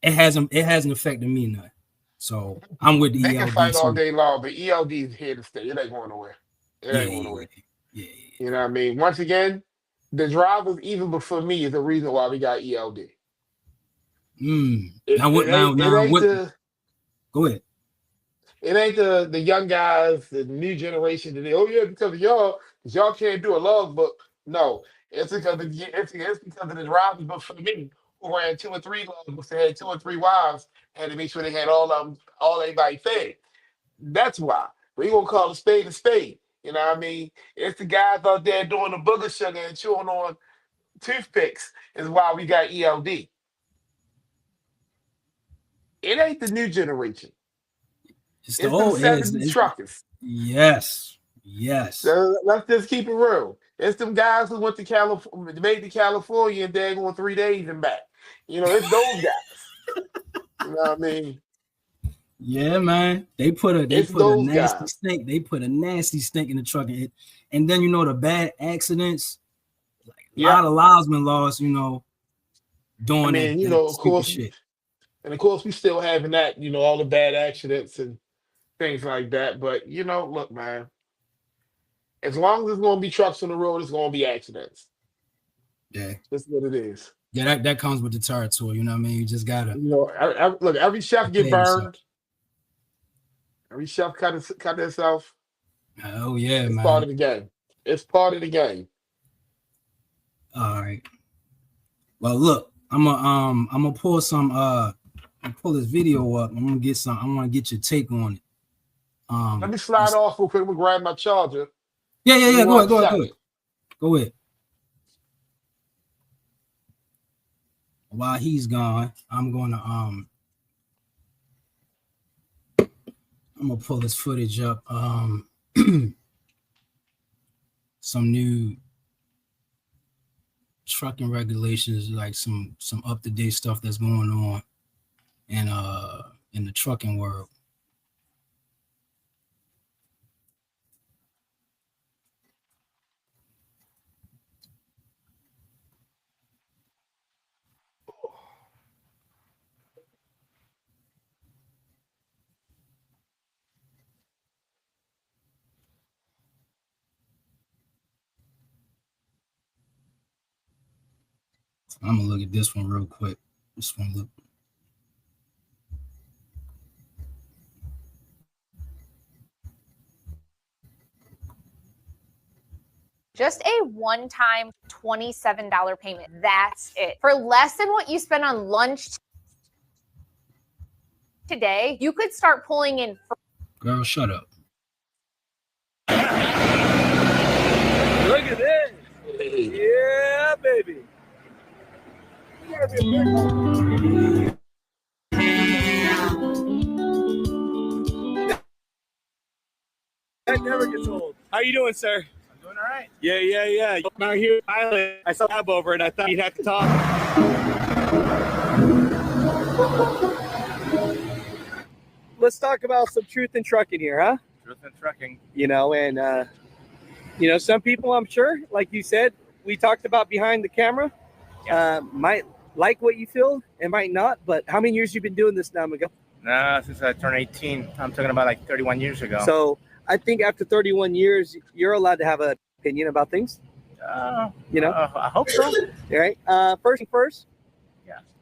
it hasn't affected me none. So I'm with the They can ELD fight all too. day long, but ELD is here to stay. It ain't going nowhere. It Yeah, ain't going yeah, nowhere. yeah. You know what I mean? Once again, the drivers, even before me, is the reason why we got ELD. It, Now what? it ain't it Now ain't what? the Go ahead. it ain't the young guys, the new generation. That oh yeah, because of y'all, because y'all can't do a logbook. No, it's because of the drivers before me who ran 2 or 3 logbooks. They had 2 or 3 wives, had to make sure they had all of them, all everybody fed. That's why we gonna call a spade a spade. You know what I mean? It's the guys out there doing the booger sugar and chewing on toothpicks is why we got ELD. It ain't the new generation. It's the It's them old. '70s truckers. Yes, yes. So let's just keep it real. It's them guys who went to California, made to California, and they're going 3 days and back. You know, it's those guys. You know what I mean? Yeah, man. They It's put a those nasty guys. stink. They put a nasty stink in the truck, and then you know the bad accidents. A Yep. lot of lives been lost. You know, I doing mean, that of stupid course, shit. and of course, we still having that. All the bad accidents and things like that. But look, man. As long as there's going to be trucks on the road, it's going to be accidents. Yeah, That's what it is. yeah. That comes with the territory. You know what I mean? You just gotta Look, every chef get prepare yourself. burned. Every chef cut himself. Oh yeah, It's part man. of the game. It's part of the game. All right. Well, look, I'm gonna pull some pull this video up. I'm gonna get some. I want to get your take on it. Let me slide off real quick. I'm gonna grab my charger. Give me Yeah. Go one ahead, go ahead, go second. ahead, go ahead. While he's gone, I'm gonna pull this footage up. Some new trucking regulations, like some up to date stuff that's going on in the trucking world. I'm gonna look at this one real quick. This one look. Just a one-time $27 payment. That's it. For less than what you spend on lunch today, you could start pulling in. Girl, shut up. Look at this. Yeah, baby. That never gets old. How you doing, sir? I'm doing all right. Yeah. I'm out here in Thailand. I saw Ab over and I thought you'd have to talk. Let's talk about some truth in trucking here, huh? Truth in trucking. Some people, I'm sure, like you said, we talked about behind the camera, might like what you feel and might not. But how many years you been doing this now, Miguel? Since I turned 18. I'm talking about like 31 years ago. So I think after 31 years, you're allowed to have an opinion about things. I hope so. All right. First thing first.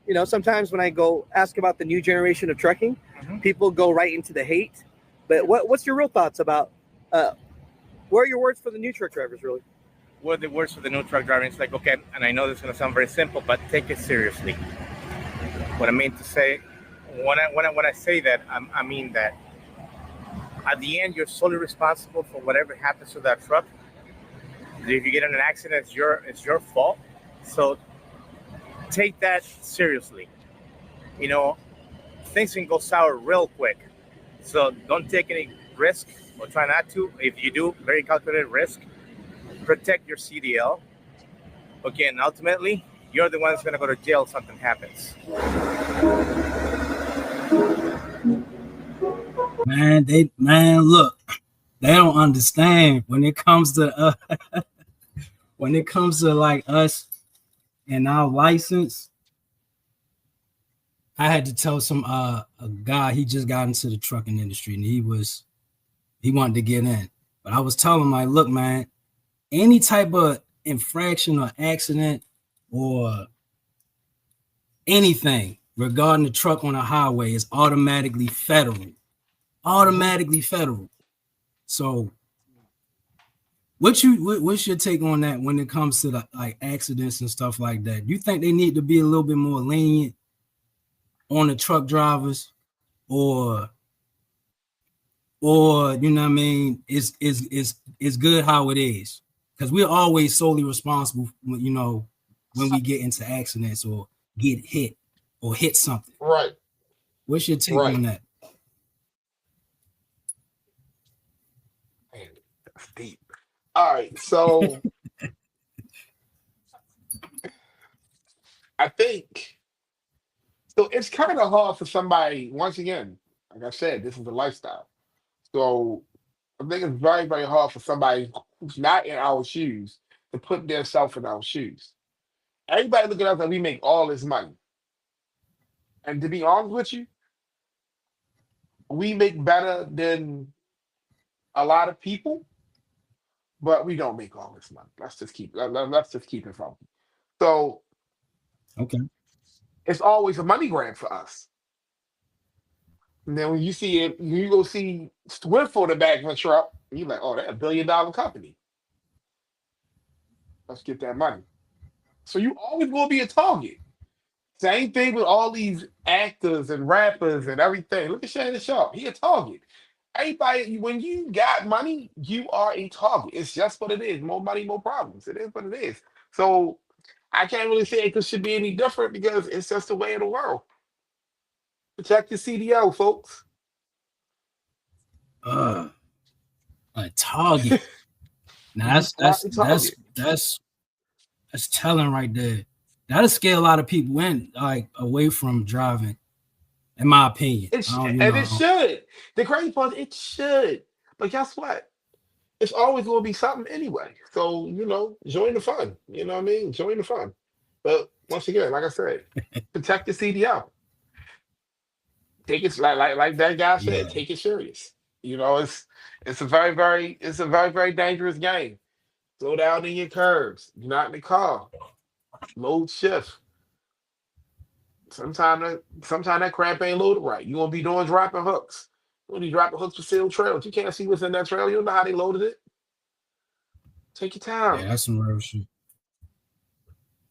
Yeah. Sometimes when I go ask about the new generation of trucking, people go right into the hate. But what's your real thoughts about? What are your words for the new truck drivers, really? What are the words for the new truck driving? It's like, okay, and I know this is going to sound very simple, but take it seriously. What I mean to say, when I say that, I mean that at the end, you're solely responsible for whatever happens to that truck. If you get in an accident, it's your fault. So take that seriously. things can go sour real quick. So don't take any risk, or try not to. If you do, very calculated risk. Protect your CDL. Okay, and ultimately, you're the one that's going to go to jail if something happens. Man, look, they don't understand when it comes to when it comes to like us and our license. I had to tell some a guy, he just got into the trucking industry and he wanted to get in. But I was telling him, like, look, man, any type of infraction or accident or anything regarding the truck on a highway is automatically federal. Automatically federal. So what's your take on that when it comes to the like accidents and stuff like that? You think they need to be a little bit more lenient on the truck drivers, or you know what I mean, is good how it is? Because we're always solely responsible when, you know, when we get into accidents or get hit or hit something. Right. What's your take on that? Man, that's deep. All right, so I think so. It's kind of hard for somebody. Once again, like I said, this is a lifestyle. So I think it's very, very hard for somebody who's not in our shoes to put themselves in our shoes. Everybody look at us like we make all this money, and to be honest with you, we make better than a lot of people, but we don't make all this money. Let's just keep it funky. So Okay. it's always a money grab for us. And then when you see it, you go see Swift on the back of a truck, and you're like, oh, that's $1 billion company. Let's get that money. So you always gonna be a target. Same thing with all these actors and rappers and everything. Look at Shannon Sharp. He a target. Everybody, when you got money, you are a target. It's just what it is. More money, more problems. It is what it is. So I can't really say it should be any different because it's just the way of the world. Protect your CDL, folks. A target. Now that's telling right there. That'll scare a lot of people in, like, away from driving, in my opinion. It should. The crazy part, it should. But guess what? It's always going to be something anyway. So, you know, join the fun. You know what I mean? Join the fun. But once again, like I said, protect the CDL. Take it like that guy said. Take it serious. You know, it's a very very dangerous game. Slow down in your curves. You're not in the car. Load shift. Sometimes that crap ain't loaded right. You gonna be doing dropping hooks. You gonna be dropping hooks for sealed trails. You can't see what's in that trail. You don't know how they loaded it. Take your time. Yeah, that's some real shit.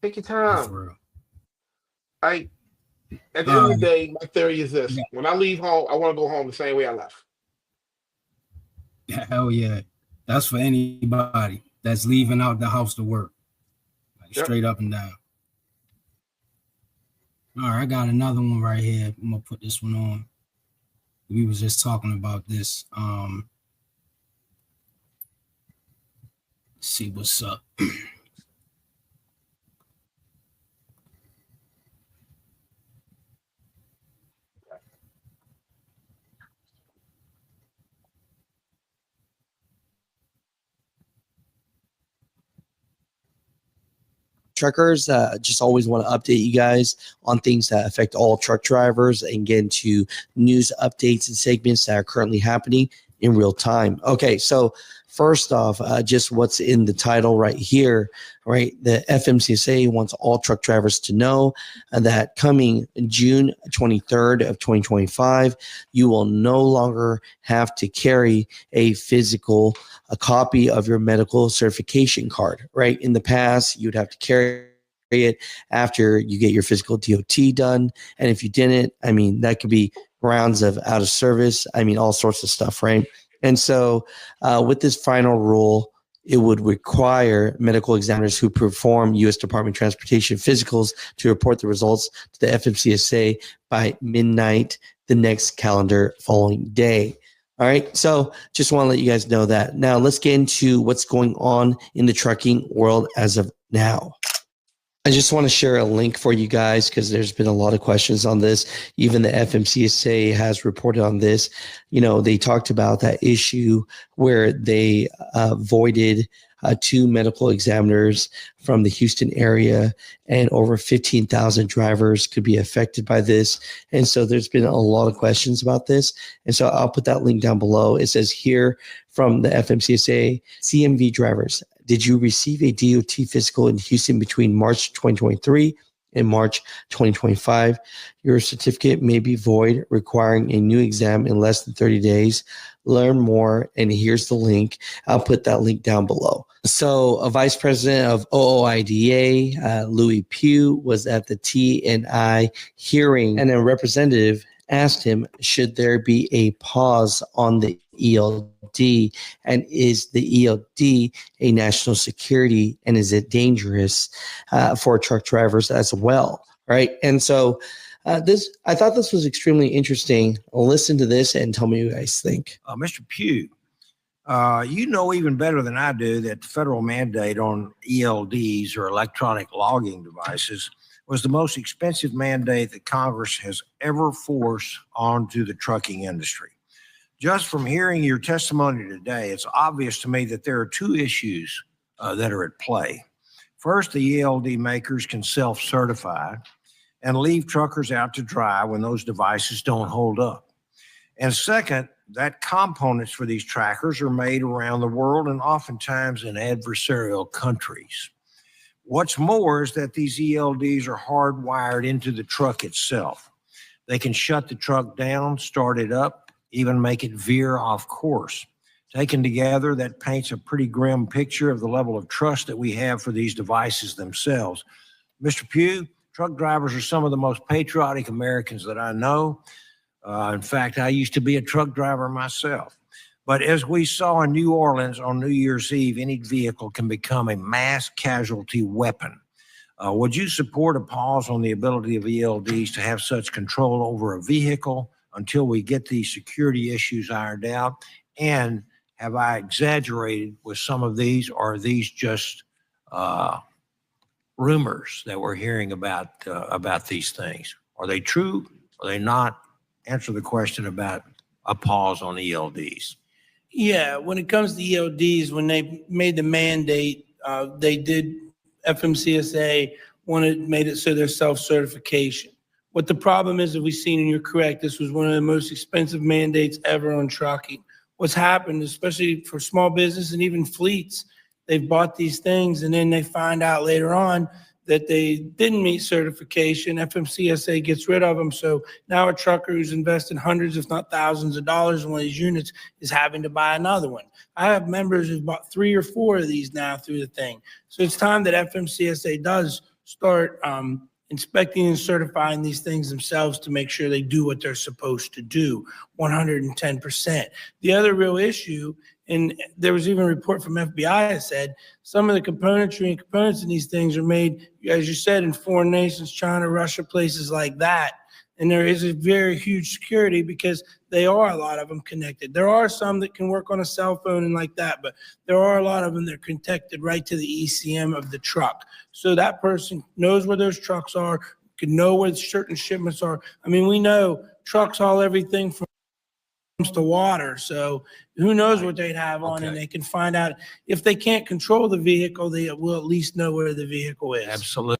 Take your That's time. real. Like at the end of the day, my theory is this: when I leave home, I want to go home the same way I left. Hell yeah. That's for anybody that's leaving out the house to work. Like, straight up and down. All right, I got another one right here. I'm gonna put this one on. We was just talking about this. See what's up. Truckers, just always want to update you guys on things that affect all truck drivers and get into news updates and segments that are currently happening in real time. Okay, so first off, just what's in the title right here, right? The FMCSA wants all truck drivers to know that coming June 23rd of 2025, you will no longer have to carry a copy of your medical certification card, right? In the past, you'd have to carry it after you get your physical DOT done. And if you didn't, I mean, that could be grounds of out of service. I mean, all sorts of stuff, right? And so with this final rule, it would require medical examiners who perform U.S. Department of Transportation physicals to report the results to the FMCSA by midnight the next calendar following day. All right. So just want to let you guys know that. Now let's get into what's going on in the trucking world as of now. I just want to share a link for you guys because there's been a lot of questions on this. Even the FMCSA has reported on this. You know, they talked about that issue where they voided 2 medical examiners from the Houston area, and over 15,000 drivers could be affected by this. And so there's been a lot of questions about this. And so I'll put that link down below. It says here from the FMCSA, CMV drivers, did you receive a DOT physical in Houston between March 2023 and March 2025? Your certificate may be void, requiring a new exam in less than 30 days. Learn more, and here's the link. I'll put that link down below. So a vice president of OOIDA, Louis Pugh, was at the TNI hearing, and a representative asked him, should there be a pause on the ELD, and is the ELD a national security, and is it dangerous for truck drivers as well, right? And so I thought this was extremely interesting. Listen to this and tell me what you guys think. Mr. Pugh, you know even better than I do that the federal mandate on ELDs, or electronic logging devices, was the most expensive mandate that Congress has ever forced onto the trucking industry. Just from hearing your testimony today, it's obvious to me that there are 2 issues that are at play. First, the ELD makers can self-certify and leave truckers out to dry when those devices don't hold up. And second, that components for these trackers are made around the world and oftentimes in adversarial countries. What's more is that these ELDs are hardwired into the truck itself. They can shut the truck down, start it up, even make it veer off course. Taken together, that paints a pretty grim picture of the level of trust that we have for these devices themselves. Mr. Pugh, truck drivers are some of the most patriotic Americans that I know. In fact, I used to be a truck driver myself. But as we saw in New Orleans on New Year's Eve, any vehicle can become a mass casualty weapon. Would you support a pause on the ability of ELDs to have such control over a vehicle until we get these security issues ironed out? And have I exaggerated with some of these, or are these just rumors that we're hearing about these things? Are they true? Are they not? Answer the question about a pause on ELDs. Yeah, when it comes to ELDs, when they made the mandate, they did, FMCSA made it so there's self-certification. What the problem is that we've seen, and you're correct, this was one of the most expensive mandates ever on trucking. What's happened, especially for small business and even fleets, they've bought these things and then they find out later on that they didn't meet certification. FMCSA gets rid of them. So now a trucker who's invested hundreds, if not thousands of dollars in one of these units is having to buy another one. I have members who've bought 3 or 4 of these now through the thing. So it's time that FMCSA does start inspecting and certifying these things themselves to make sure they do what they're supposed to do, 110%. The other real issue, and there was even a report from FBI that said some of the componentry and components in these things are made, as you said, in foreign nations, China, Russia, places like that. And there is a very huge security because they are, a lot of them, connected. There are some that can work on a cell phone and like that, but there are a lot of them that are connected right to the ECM of the truck. So that person knows where those trucks are, can know where certain shipments are. I mean, we know trucks haul everything from to water. So who knows what they'd have on, and they can find out. If they can't control the vehicle, they will at least know where the vehicle is. Absolutely.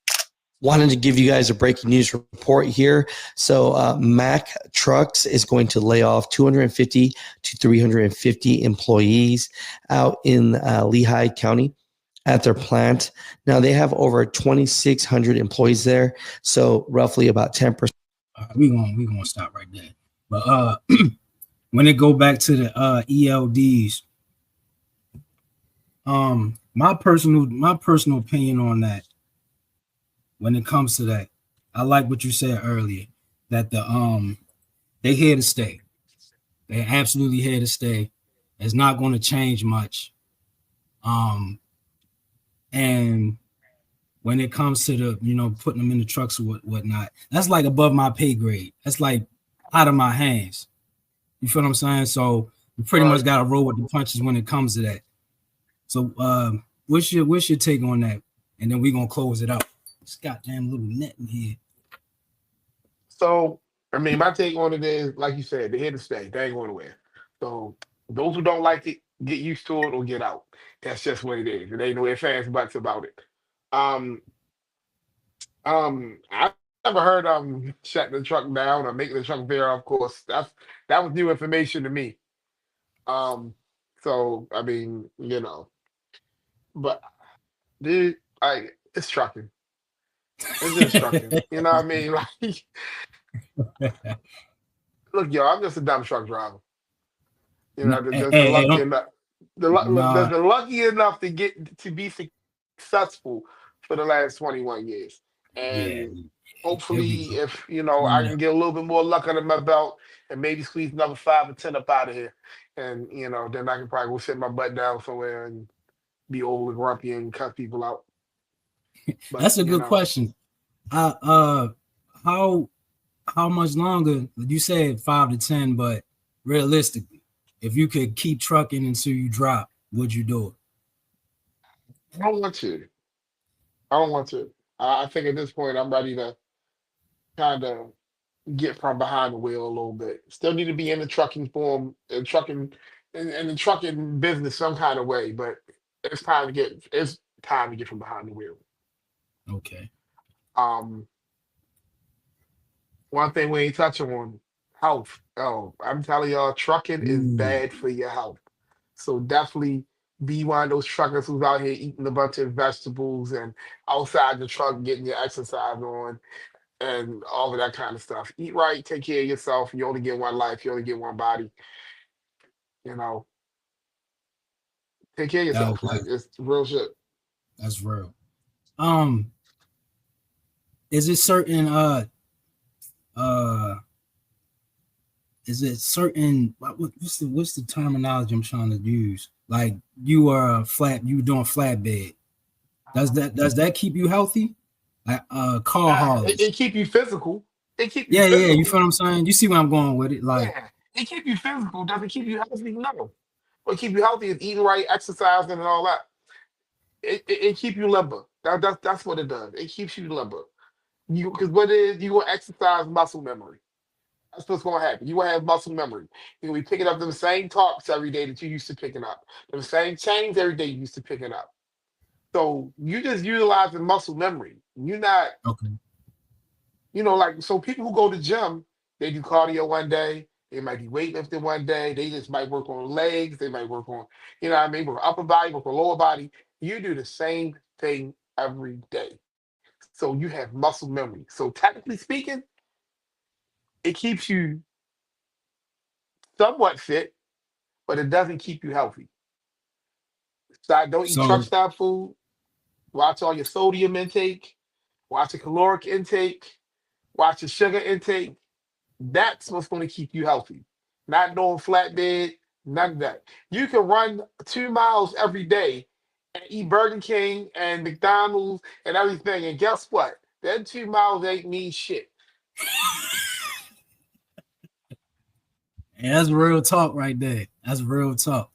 Wanted to give you guys a breaking news report here. So Mack Trucks is going to lay off 250 to 350 employees out in Lehigh County at their plant. Now they have over 2,600 employees there, so roughly about 10%. We're gonna stop right there. But when it go back to the ELDs, my personal opinion on that, when it comes to that, I like what you said earlier, that they here to stay. They're absolutely here to stay. It's not going to change much. And when it comes to the, putting them in the trucks or whatnot, that's like above my pay grade. That's like out of my hands. You feel what I'm saying? So you pretty much got to roll with the punches when it comes to that. So what's your take on that? And then we're gonna close it out. This goddamn little net in here. So, I mean, my take on it is, like you said, they're here to stay. They ain't going nowhere. So, those who don't like it, get used to it or get out. That's just what it is. It ain't no ifs, ands, buts about it. Um, I never heard shutting the truck down or making the truck veer off course. That was new information to me. Um, so I mean, but dude, it's trucking. It's just trucking. You know what I mean? Like, look, yo, I'm just a dumb truck driver. You know, the lucky enough, Nah, the lucky enough to get to be successful for the last 21 years, yeah, and there we hopefully, go. if I Yeah. can get a little bit more luck under my belt, and maybe squeeze another 5 or 10 up out of here, and then I can probably go sit my butt down somewhere and be old and grumpy and cut people out. But That's a good question. How much longer? You said 5 to 10, but realistically, if you could keep trucking until you drop, would you do I don't want to. I don't want to. I think at this point, I'm ready to kind of get from behind the wheel a little bit. Still need to be in the trucking form, in the trucking business some kind of way, but it's time to get from behind the wheel. it? Okay. Um, One thing we ain't touching on, health. Oh, I'm telling y'all, trucking is Ooh, bad for your health. So definitely be one of those truckers who's out here eating a bunch of vegetables and outside the truck getting your exercise on and all of that kind of stuff. Eat right, take care of yourself. You only get one life, you only get one body. You know, take care of yourself. that, Like it's real shit. that's real. Um, is it certain uh is it certain what's the terminology I'm trying to use? Like you doing flatbed. Does that keep you healthy? Like car It haulers. keep you physical. It keep you Yeah, you physical. feel what I'm saying? You see where I'm going with it? Like, Yeah. It keep you physical. Doesn't keep you healthy. No. What keep you healthy is eating right, exercising, and all that. It keep you limber. That's what it does. It keeps you limber. Because what it is, you gonna exercise muscle memory. That's what's gonna happen. You gonna have muscle memory. You're gonna be picking up them same talks every day that you used to picking up. The same chains every day you used to picking up. So you just utilizing muscle memory. You're not, okay. like so people who go to gym, they do cardio one day, they might be weightlifting one day, they just might work on legs, they might work on, what I mean, work upper body, work on lower body. You do the same thing every day. So you have muscle memory. So technically speaking, it keeps you somewhat fit, but it doesn't keep you healthy. So don't eat truck So stop food. Watch all your sodium intake. Watch your caloric intake. Watch your sugar intake. That's what's going to keep you healthy. Not doing flatbed, none of that. You can run 2 miles every day and eat Burger King and McDonald's and everything. And guess what? That 2 miles ain't mean shit. and that's real talk right there. That's real talk.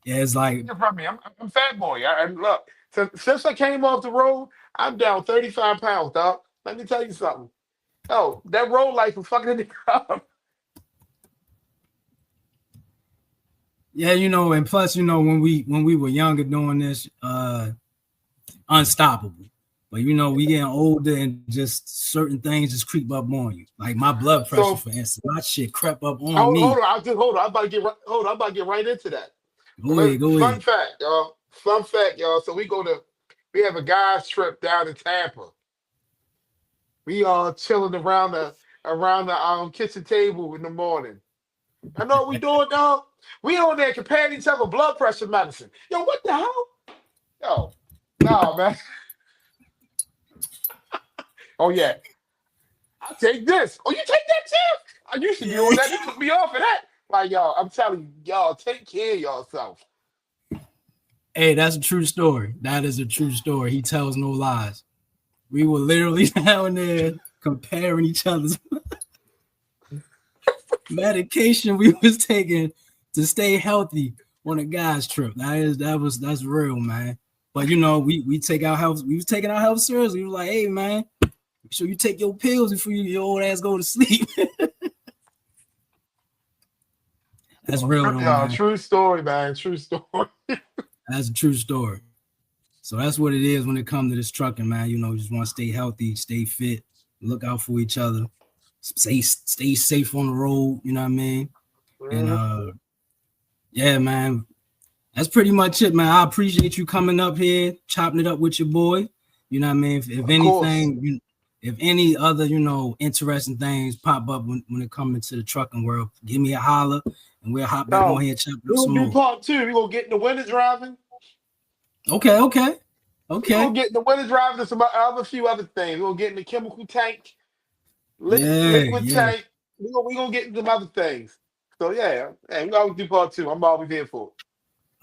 Yeah, it's like, Take it from me. I'm fat boy. And look, since I came off the road, I'm down 35 pounds, dog. Let me tell you something. Oh, that road life is fucking it up. yeah, and plus, when we were younger doing this, unstoppable. But we getting older and just certain things just creep up on you. Like my blood pressure, So for instance, my shit crept up on hold me. on. Hold on. I'm about to get right. Hold on. I'm about to get right into that. Go ahead, go Fun ahead. fact, y'all. Fun fact, y'all. So we have a guys trip down in Tampa. We all chilling around the kitchen table in the morning. I know what we doing, dog. We on there comparing each other blood pressure medicine. Yo, what the hell? Yo, no, man. Oh yeah, I take this. Oh, you take that too? I used to be Yeah. on that. They took me off of that. Like y'all, I'm telling you, y'all take care of yourself. Hey, that's a true story. That is a true story. He tells no lies. We were literally down there comparing each other's medication we was taking to stay healthy on a guy's trip. That's real, man. But you know, we take our health, we was taking our health seriously. We was like, hey man, make sure you take your pills before your old ass go to sleep. That's real though, Yeah, man. true story, man. True story. That's a true story. So that's what it is when it comes to this trucking, man. You know, just want to stay healthy, stay fit, look out for each other, stay safe on the road. You know what I mean? And yeah, man, that's pretty much it, man. I appreciate you coming up here, chopping it up with your boy. You know what I mean? If anything, if any other, you know, interesting things pop up when it comes into the trucking world, give me a holler and we'll hop back on here and chop it up some We'll do more. part 2. We're gonna get in the winter driving. Okay. We're gonna get in the winter driving and some other few other things. We're gonna get in the chemical tank, liquid Yeah. tank. We're gonna get into some other things. So yeah, hey, we're gonna do part 2. I'm always here for it.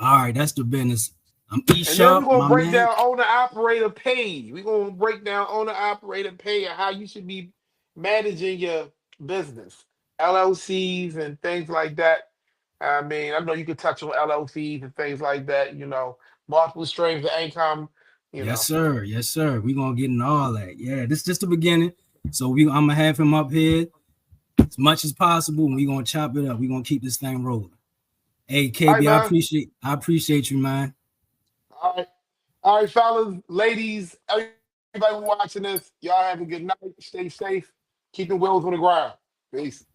All right, that's the business. I'm E And then we're Sharp, gonna my break man. down owner operator pay. We're gonna break down owner operator pay and how you should be managing your business, LLCs and things like that. I mean, I know you could touch on LLCs and things like that. You know, multiple streams of income. You Yes, know, sir. Yes, sir. We're gonna get into all that. Yeah, this is just the beginning. So I'm gonna have him up here as much as possible, and we're gonna chop it up. We're gonna keep this thing rolling. Hey, all right, KB, man. I appreciate you, man. All right, fellas, ladies, everybody watching this, y'all have a good night. Stay safe. Keep the wheels on the ground. Peace.